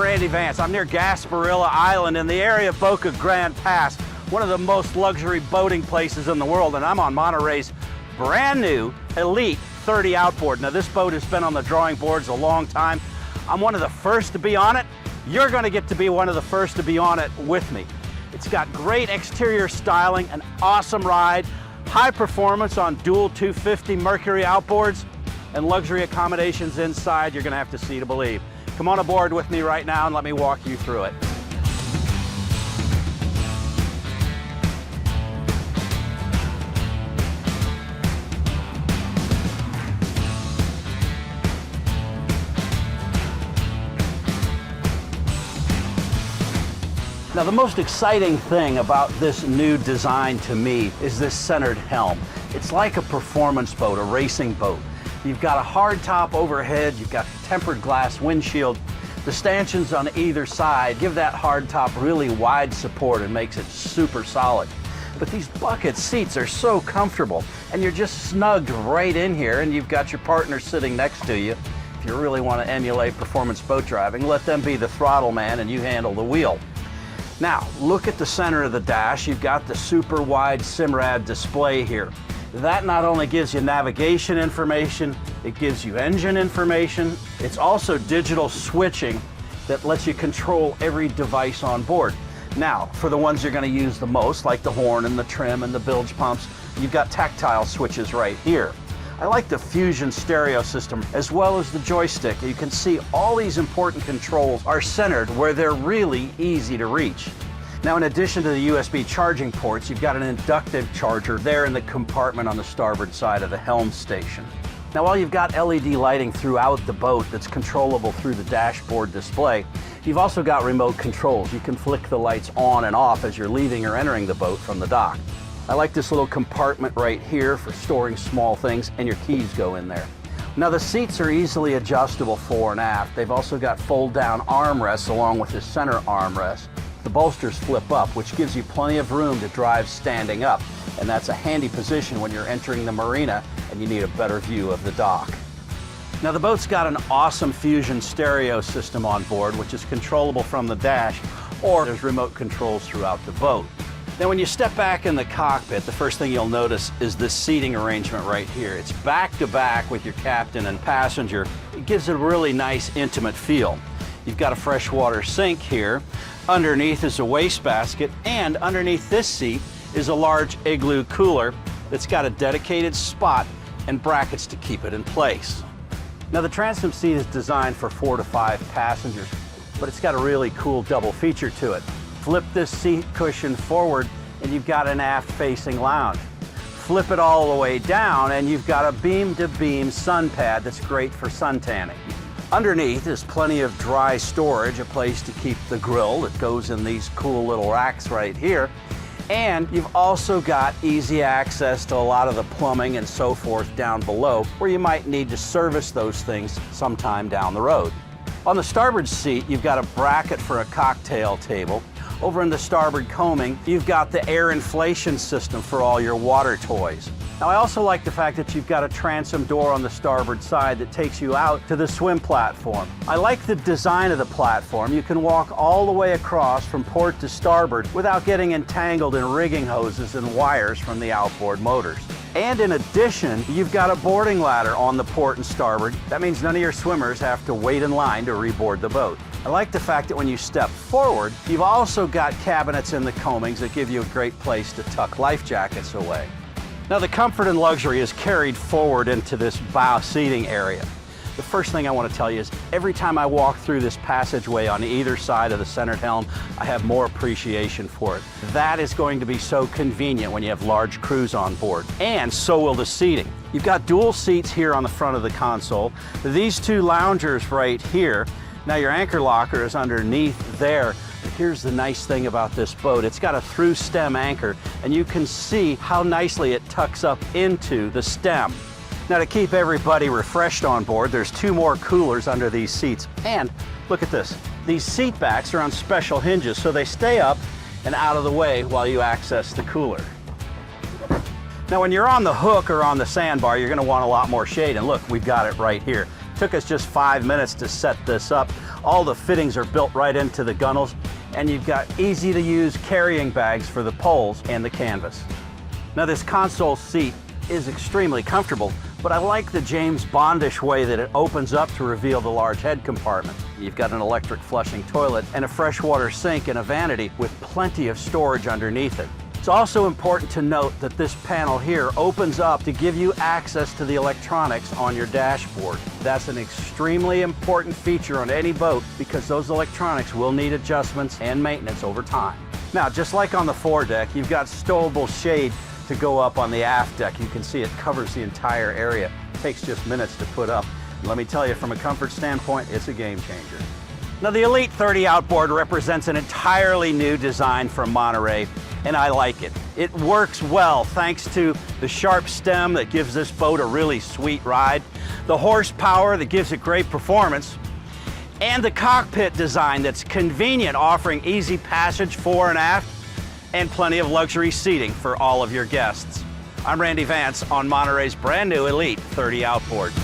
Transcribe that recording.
I'm Randy Vance. I'm near Gasparilla Island in the area of Boca Grande Pass, one of the most luxury boating places in the world, and I'm on Monterey's brand new Elite 30 outboard. Now this boat has been on the drawing boards a long time. I'm one of the first to be on it. You're going to get to be one of the first to be on it with me. It's got great exterior styling, an awesome ride, high performance on dual 250 Mercury outboards, and luxury accommodations inside you're going to have to see to believe. Come on aboard with me right now and let me walk you through it. Now the most exciting thing about this new design to me is this centered helm. It's like a performance boat, a racing boat. You've got a hard top overhead, you've got tempered glass windshield. The stanchions on either side give that hard top really wide support and makes it super solid. But these bucket seats are so comfortable, and you're just snugged right in here, and you've got your partner sitting next to you. If you really want to emulate performance boat driving, let them be the throttle man and you handle the wheel. Now, look at the center of the dash. You've got the super wide Simrad display here. That not only gives you navigation information, it gives you engine information. It's also digital switching that lets you control every device on board. Now, for the ones you're going to use the most, like the horn and the trim and the bilge pumps, you've got tactile switches right here. I like the Fusion stereo system as well as the joystick. You can see all these important controls are centered where they're really easy to reach. Now, in addition to the USB charging ports, you've got an inductive charger there in the compartment on the starboard side of the helm station. Now, while you've got LED lighting throughout the boat that's controllable through the dashboard display, you've also got remote controls. You can flick the lights on and off as you're leaving or entering the boat from the dock. I like this little compartment right here for storing small things, and your keys go in there. Now, the seats are easily adjustable fore and aft. They've also got fold-down armrests along with the center armrest. The bolsters flip up, which gives you plenty of room to drive standing up, and that's a handy position when you're entering the marina and you need a better view of the dock. Now, the boat's got an awesome Fusion stereo system on board, which is controllable from the dash, or there's remote controls throughout the boat. Now, when you step back in the cockpit, the first thing you'll notice is this seating arrangement right here. It's back to back with your captain and passenger. It gives it a really nice, intimate feel. You've got a freshwater sink here. Underneath is a wastebasket, and underneath this seat is a large igloo cooler that's got a dedicated spot and brackets to keep it in place. Now, the transom seat is designed for 4 to 5 passengers, but it's got a really cool double feature to it. Flip this seat cushion forward and you've got an aft-facing lounge. Flip it all the way down and you've got a beam-to-beam sun pad that's great for sun tanning. Underneath is plenty of dry storage, a place to keep the grill that goes in these cool little racks right here. And you've also got easy access to a lot of the plumbing and so forth down below, where you might need to service those things sometime down the road. On the starboard seat, you've got a bracket for a cocktail table. Over in the starboard coaming, you've got the air inflation system for all your water toys. Now, I also like the fact that you've got a transom door on the starboard side that takes you out to the swim platform. I like the design of the platform. You can walk all the way across from port to starboard without getting entangled in rigging hoses and wires from the outboard motors. And in addition, you've got a boarding ladder on the port and starboard. That means none of your swimmers have to wait in line to reboard the boat. I like the fact that when you step forward, you've also got cabinets in the coamings that give you a great place to tuck life jackets away. Now, the comfort and luxury is carried forward into this bow seating area. The first thing I want to tell you is every time I walk through this passageway on either side of the centered helm, I have more appreciation for it. That is going to be so convenient when you have large crews on board, and so will the seating. You've got dual seats here on the front of the console. These two loungers right here. Now, your anchor locker is underneath there. But here's the nice thing about this boat. It's got a through stem anchor, and you can see how nicely it tucks up into the stem. Now, to keep everybody refreshed on board, there's 2 more coolers under these seats. And look at this. These seat backs are on special hinges, so they stay up and out of the way while you access the cooler. Now, when you're on the hook or on the sandbar, you're going to want a lot more shade. And look, we've got it right here. Took us just 5 minutes to set this up. All the fittings are built right into the gunnels, and you've got easy to use carrying bags for the poles and the canvas. Now this console seat is extremely comfortable, but I like the James Bondish way that it opens up to reveal the large head compartment. You've got an electric flushing toilet and a freshwater sink and a vanity with plenty of storage underneath it. It's also important to note that this panel here opens up to give you access to the electronics on your dashboard. That's an extremely important feature on any boat because those electronics will need adjustments and maintenance over time. Now, just like on the foredeck, you've got stowable shade to go up on the aft deck. You can see it covers the entire area. It takes just minutes to put up. And let me tell you, from a comfort standpoint, it's a game changer. Now, the Elite 30 outboard represents an entirely new design from Monterey, and I like it. It works well thanks to the sharp stem that gives this boat a really sweet ride, the horsepower that gives it great performance, and the cockpit design that's convenient, offering easy passage fore and aft, and plenty of luxury seating for all of your guests. I'm Randy Vance on Monterey's brand new Elite 30 outboard.